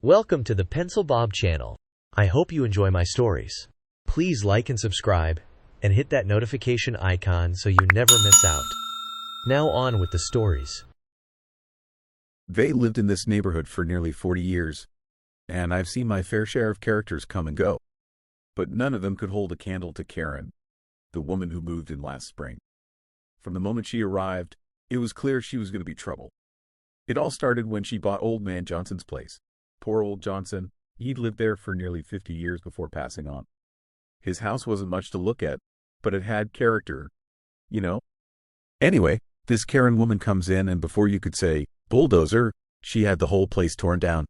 Welcome to the Pencil Bob channel. I hope you enjoy my stories. Please like and subscribe, and hit that notification icon so you never miss out. Now on with the stories. They lived in this neighborhood for nearly 40 years, and I've seen my fair share of characters come and go. But none of them could hold a candle to Karen, the woman who moved in last spring. From the moment she arrived, it was clear she was going to be trouble. It all started when she bought Old Man Johnson's place. Poor old Johnson, he'd lived there for nearly 50 years before passing on. His house wasn't much to look at, but it had character, you know. Anyway, this Karen woman comes in, and before you could say, bulldozer, she had the whole place torn down.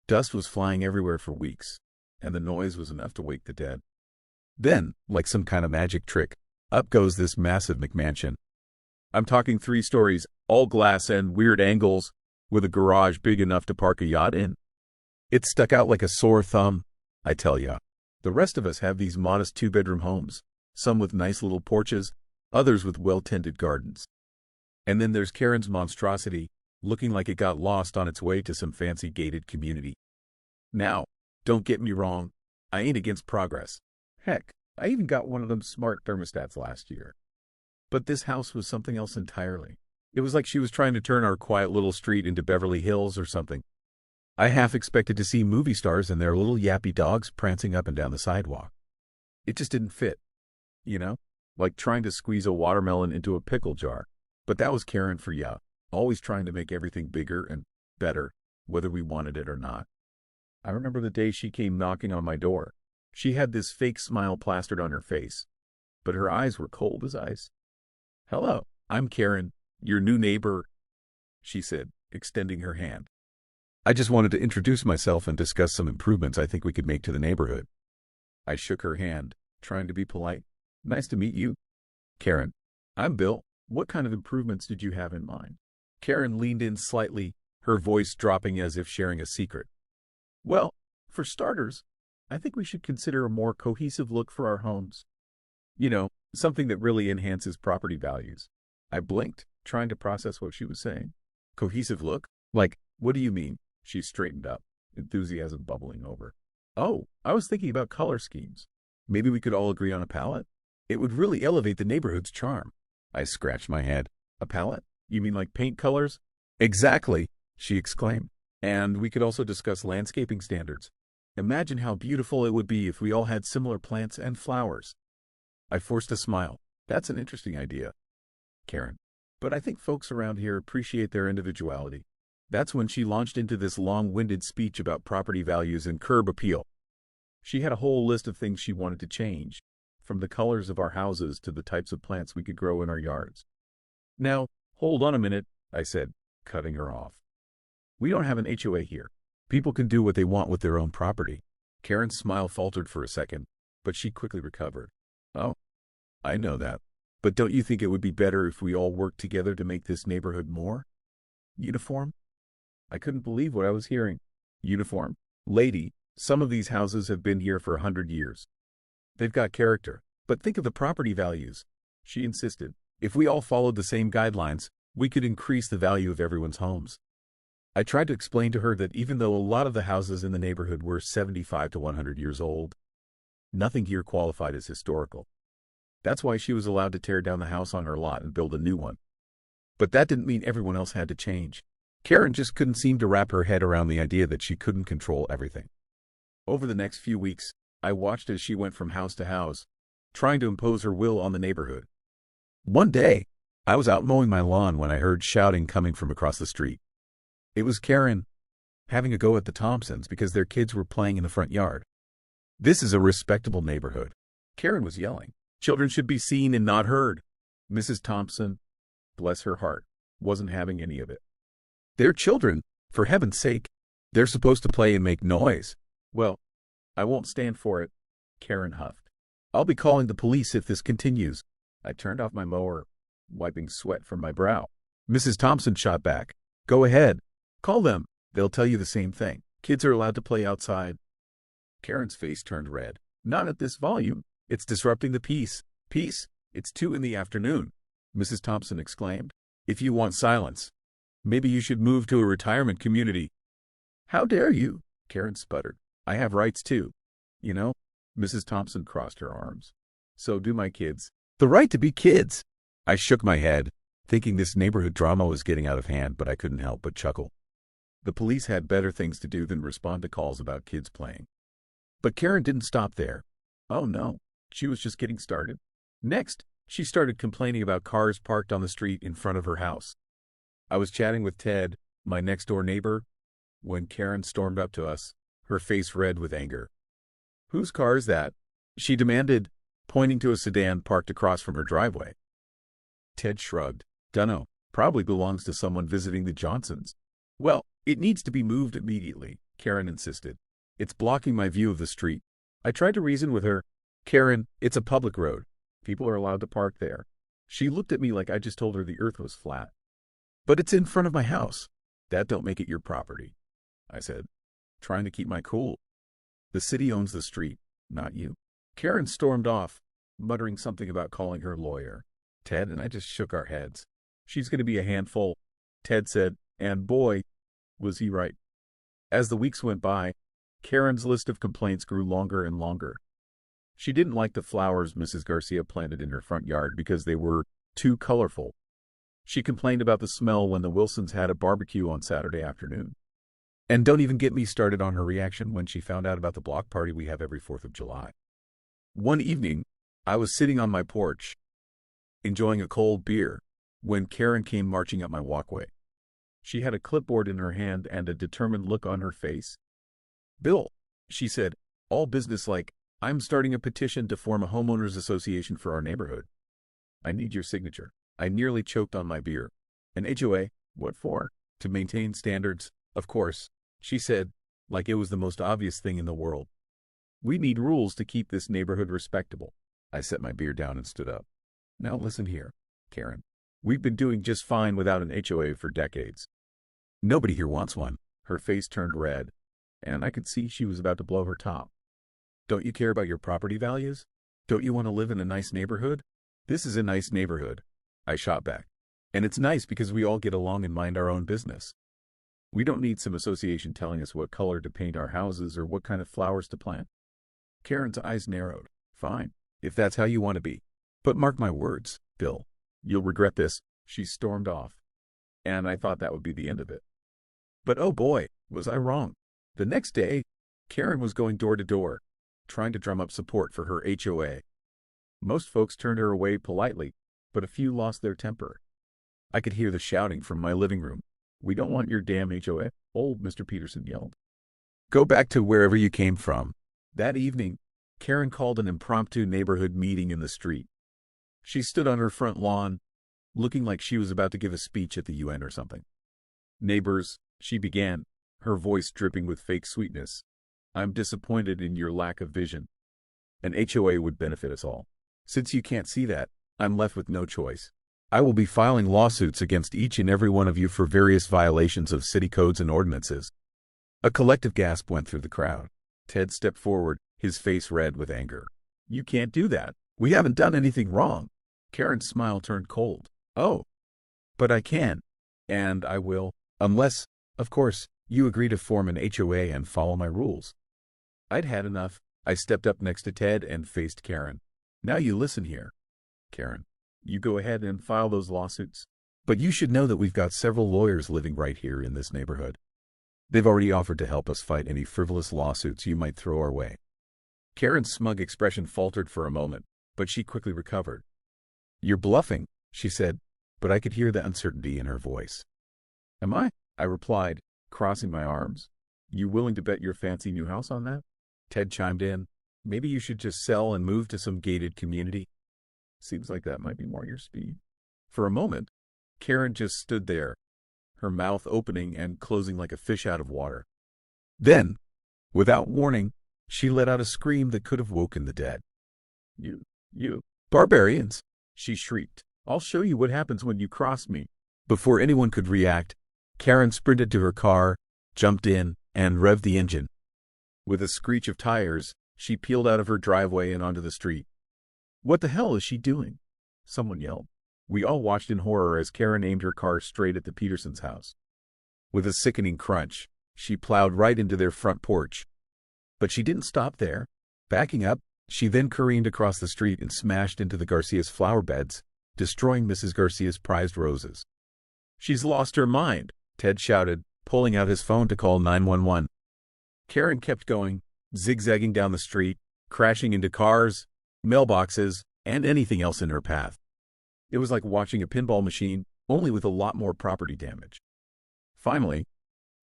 Dust was flying everywhere for weeks, and the noise was enough to wake the dead. Then, like some kind of magic trick, up goes this massive McMansion. I'm talking 3 stories, all glass and weird angles, with a garage big enough to park a yacht in. It stuck out like a sore thumb, I tell ya. The rest of us have these modest 2-bedroom homes, some with nice little porches, others with well-tended gardens. And then there's Karen's monstrosity, looking like it got lost on its way to some fancy gated community. Now, don't get me wrong, I ain't against progress. Heck, I even got one of them smart thermostats last year. But this house was something else entirely. It was like she was trying to turn our quiet little street into Beverly Hills or something. I half expected to see movie stars and their little yappy dogs prancing up and down the sidewalk. It just didn't fit, you know, like trying to squeeze a watermelon into a pickle jar. But that was Karen for ya, always trying to make everything bigger and better, whether we wanted it or not. I remember the day she came knocking on my door. She had this fake smile plastered on her face, but her eyes were cold as ice. "Hello, I'm Karen, your new neighbor," she said, extending her hand. "I just wanted to introduce myself and discuss some improvements I think we could make to the neighborhood." I shook her hand, trying to be polite. "Nice to meet you, Karen. I'm Bill. What kind of improvements did you have in mind?" Karen leaned in slightly, her voice dropping as if sharing a secret. "Well, for starters, I think we should consider a more cohesive look for our homes. You know, something that really enhances property values." I blinked, trying to process what she was saying. "Cohesive look? Like, what do you mean?" She straightened up, enthusiasm bubbling over. "Oh, I was thinking about color schemes. Maybe we could all agree on a palette? It would really elevate the neighborhood's charm." I scratched my head. "A palette? You mean like paint colors?" "Exactly," she exclaimed. "And we could also discuss landscaping standards. Imagine how beautiful it would be if we all had similar plants and flowers." I forced a smile. "That's an interesting idea, Karen. But I think folks around here appreciate their individuality." That's when she launched into this long-winded speech about property values and curb appeal. She had a whole list of things she wanted to change, from the colors of our houses to the types of plants we could grow in our yards. "Now, hold on a minute," I said, cutting her off. "We don't have an HOA here. People can do what they want with their own property." Karen's smile faltered for a second, but she quickly recovered. "Oh, I know that. But don't you think it would be better if we all worked together to make this neighborhood more uniform?" I couldn't believe what I was hearing. "Uniform? Lady, some of these houses have been here for 100 years. They've got character. But think of the property values," she insisted. "If we all followed the same guidelines, we could increase the value of everyone's homes." I tried to explain to her that even though a lot of the houses in the neighborhood were 75 to 100 years old, nothing here qualified as historical. That's why she was allowed to tear down the house on her lot and build a new one. But that didn't mean everyone else had to change. Karen just couldn't seem to wrap her head around the idea that she couldn't control everything. Over the next few weeks, I watched as she went from house to house, trying to impose her will on the neighborhood. One day, I was out mowing my lawn when I heard shouting coming from across the street. It was Karen, having a go at the Thompsons because their kids were playing in the front yard. "This is a respectable neighborhood," Karen was yelling. "Children should be seen and not heard." Mrs. Thompson, bless her heart, wasn't having any of it. "They're children, for heaven's sake. They're supposed to play and make noise." "Well, I won't stand for it," Karen huffed. "I'll be calling the police if this continues." I turned off my mower, wiping sweat from my brow. Mrs. Thompson shot back. "Go ahead. Call them. They'll tell you the same thing. Kids are allowed to play outside." Karen's face turned red. "Not at this volume. It's disrupting the peace." "Peace? It's 2 in the afternoon," Mrs. Thompson exclaimed. "If you want silence, maybe you should move to a retirement community." "How dare you?" Karen sputtered. I have rights too. You know? Mrs. Thompson crossed her arms. So do my kids. The right to be kids. I shook my head, thinking this neighborhood drama was getting out of hand, but I couldn't help but chuckle. The police had better things to do than respond to calls about kids playing. But Karen didn't stop there. Oh no, she was just getting started. Next, she started complaining about cars parked on the street in front of her house. I was chatting with Ted, my next-door neighbor, when Karen stormed up to us, her face red with anger. Whose car is that? She demanded, pointing to a sedan parked across from her driveway. Ted shrugged. Dunno, probably belongs to someone visiting the Johnsons. Well, it needs to be moved immediately, Karen insisted. It's blocking my view of the street. I tried to reason with her. Karen, it's a public road. People are allowed to park there. She looked at me like I just told her the earth was flat. But it's in front of my house. That don't make it your property, I said, trying to keep my cool. The city owns the street, not you. Karen stormed off, muttering something about calling her lawyer. Ted and I just shook our heads. She's going to be a handful, Ted said, and boy, was he right. As the weeks went by, Karen's list of complaints grew longer and longer. She didn't like the flowers Mrs. Garcia planted in her front yard because they were too colorful. She complained about the smell when the Wilsons had a barbecue on Saturday afternoon. And don't even get me started on her reaction when she found out about the block party we have every 4th of July. One evening, I was sitting on my porch, enjoying a cold beer, when Karen came marching up my walkway. She had a clipboard in her hand and a determined look on her face. Bill, she said, all businesslike, I'm starting a petition to form a homeowners association for our neighborhood. I need your signature. I nearly choked on my beer. An HOA? What for? To maintain standards, of course, she said, like it was the most obvious thing in the world. We need rules to keep this neighborhood respectable. I set my beer down and stood up. Now listen here, Karen. We've been doing just fine without an HOA for decades. Nobody here wants one. Her face turned red, and I could see she was about to blow her top. Don't you care about your property values? Don't you want to live in a nice neighborhood? This is a nice neighborhood, I shot back. And it's nice because we all get along and mind our own business. We don't need some association telling us what color to paint our houses or what kind of flowers to plant. Karen's eyes narrowed. Fine, if that's how you want to be. But mark my words, Bill. You'll regret this. She stormed off. And I thought that would be the end of it. But oh boy, was I wrong. The next day, Karen was going door to door, trying to drum up support for her HOA. Most folks turned her away politely, but a few lost their temper. I could hear the shouting from my living room. We don't want your damn HOA, old Mr. Peterson yelled. Go back to wherever you came from. That evening, Karen called an impromptu neighborhood meeting in the street. She stood on her front lawn, looking like she was about to give a speech at the UN or something. Neighbors, she began, her voice dripping with fake sweetness. I'm disappointed in your lack of vision. An HOA would benefit us all. Since you can't see that, I'm left with no choice. I will be filing lawsuits against each and every one of you for various violations of city codes and ordinances. A collective gasp went through the crowd. Ted stepped forward, his face red with anger. You can't do that. We haven't done anything wrong. Karen's smile turned cold. Oh, but I can. And I will, unless, of course, you agree to form an HOA and follow my rules. I'd had enough. I stepped up next to Ted and faced Karen. Now you listen here. Karen, you go ahead and file those lawsuits. But you should know that we've got several lawyers living right here in this neighborhood. They've already offered to help us fight any frivolous lawsuits you might throw our way. Karen's smug expression faltered for a moment, but she quickly recovered. You're bluffing, she said, but I could hear the uncertainty in her voice. Am I? I replied, crossing my arms. You willing to bet your fancy new house on that? Ted chimed in. Maybe you should just sell and move to some gated community. Seems like that might be more your speed. For a moment, Karen just stood there, her mouth opening and closing like a fish out of water. Then, without warning, she let out a scream that could have woken the dead. You, barbarians, she shrieked. I'll show you what happens when you cross me. Before anyone could react, Karen sprinted to her car, jumped in, and revved the engine. With a screech of tires, she peeled out of her driveway and onto the street. What the hell is she doing? Someone yelled. We all watched in horror as Karen aimed her car straight at the Petersons' house. With a sickening crunch, She plowed right into their front porch. But she didn't stop there. Backing up, she then careened across the street and smashed into the Garcia's flower beds, destroying Mrs. Garcia's prized roses. "She's lost her mind," Ted shouted, pulling out his phone to call 911. Karen kept going, zigzagging down the street, crashing into cars, mailboxes, and anything else in her path. It was like watching a pinball machine, only with a lot more property damage. Finally,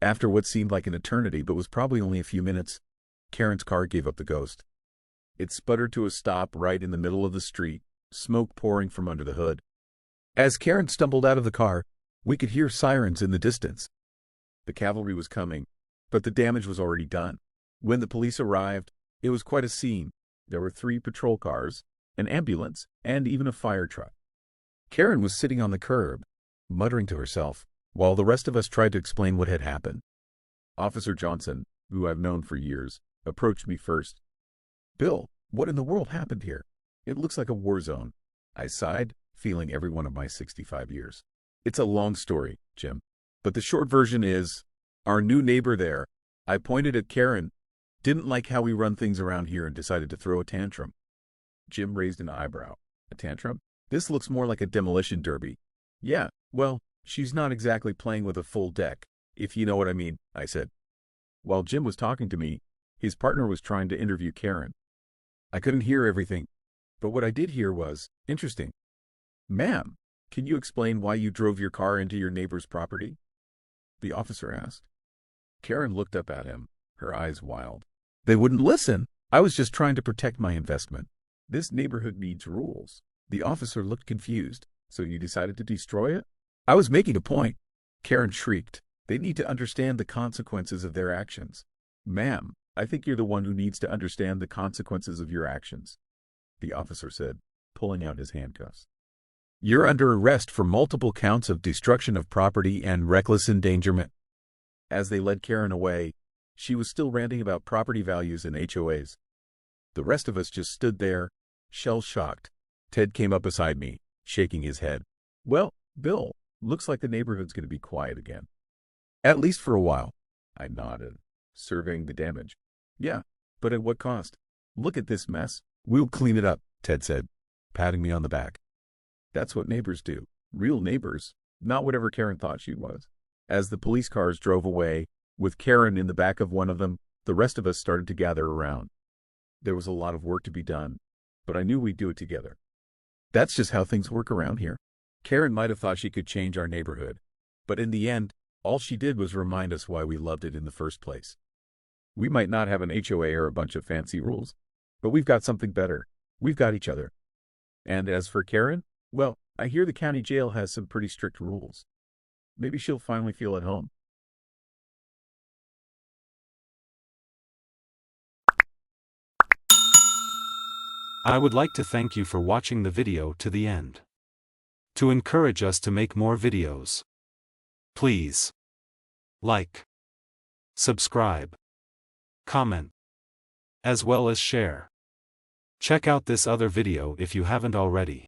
after what seemed like an eternity but was probably only a few minutes, Karen's car gave up the ghost. It sputtered to a stop right in the middle of the street, smoke pouring from under the hood. As Karen stumbled out of the car, we could hear sirens in the distance. The cavalry was coming, but the damage was already done. When the police arrived, it was quite a scene. There were 3 patrol cars, an ambulance, and even a fire truck. Karen was sitting on the curb, muttering to herself, while the rest of us tried to explain what had happened. Officer Johnson, who I've known for years, approached me first. "Bill, what in the world happened here? It looks like a war zone." I sighed, feeling every one of my 65 years. "It's a long story, Jim. But the short version is, our new neighbor there," I pointed at Karen, "didn't like how we run things around here and decided to throw a tantrum." Jim raised an eyebrow. "A tantrum? This looks more like a demolition derby." "Yeah, well, she's not exactly playing with a full deck, if you know what I mean," I said. While Jim was talking to me, his partner was trying to interview Karen. I couldn't hear everything, but what I did hear was interesting. "Ma'am, can you explain why you drove your car into your neighbor's property?" the officer asked. Karen looked up at him, her eyes wild. "They wouldn't listen. I was just trying to protect my investment. This neighborhood needs rules." The officer looked confused. "So you decided to destroy it?" "I was making a point." Karen shrieked. "They need to understand the consequences of their actions." "Ma'am, I think you're the one who needs to understand the consequences of your actions," the officer said, pulling out his handcuffs. "You're under arrest for multiple counts of destruction of property and reckless endangerment." As they led Karen away, she was still ranting about property values and HOAs. The rest of us just stood there, shell-shocked. Ted came up beside me, shaking his head. "Well, Bill, looks like the neighborhood's going to be quiet again. At least for a while." I nodded, surveying the damage. "Yeah, but at what cost? Look at this mess." "We'll clean it up," Ted said, patting me on the back. That's what neighbors do. Real neighbors, not whatever Karen thought she was. As the police cars drove away, with Karen in the back of one of them, the rest of us started to gather around. There was a lot of work to be done, but I knew we'd do it together. That's just how things work around here. Karen might have thought she could change our neighborhood, but in the end, all she did was remind us why we loved it in the first place. We might not have an HOA or a bunch of fancy rules, but we've got something better. We've got each other. And as for Karen, well, I hear the county jail has some pretty strict rules. Maybe she'll finally feel at home. I would like to thank you for watching the video to the end. To encourage us to make more videos, please like, subscribe, comment, as well as share. Check out this other video if you haven't already.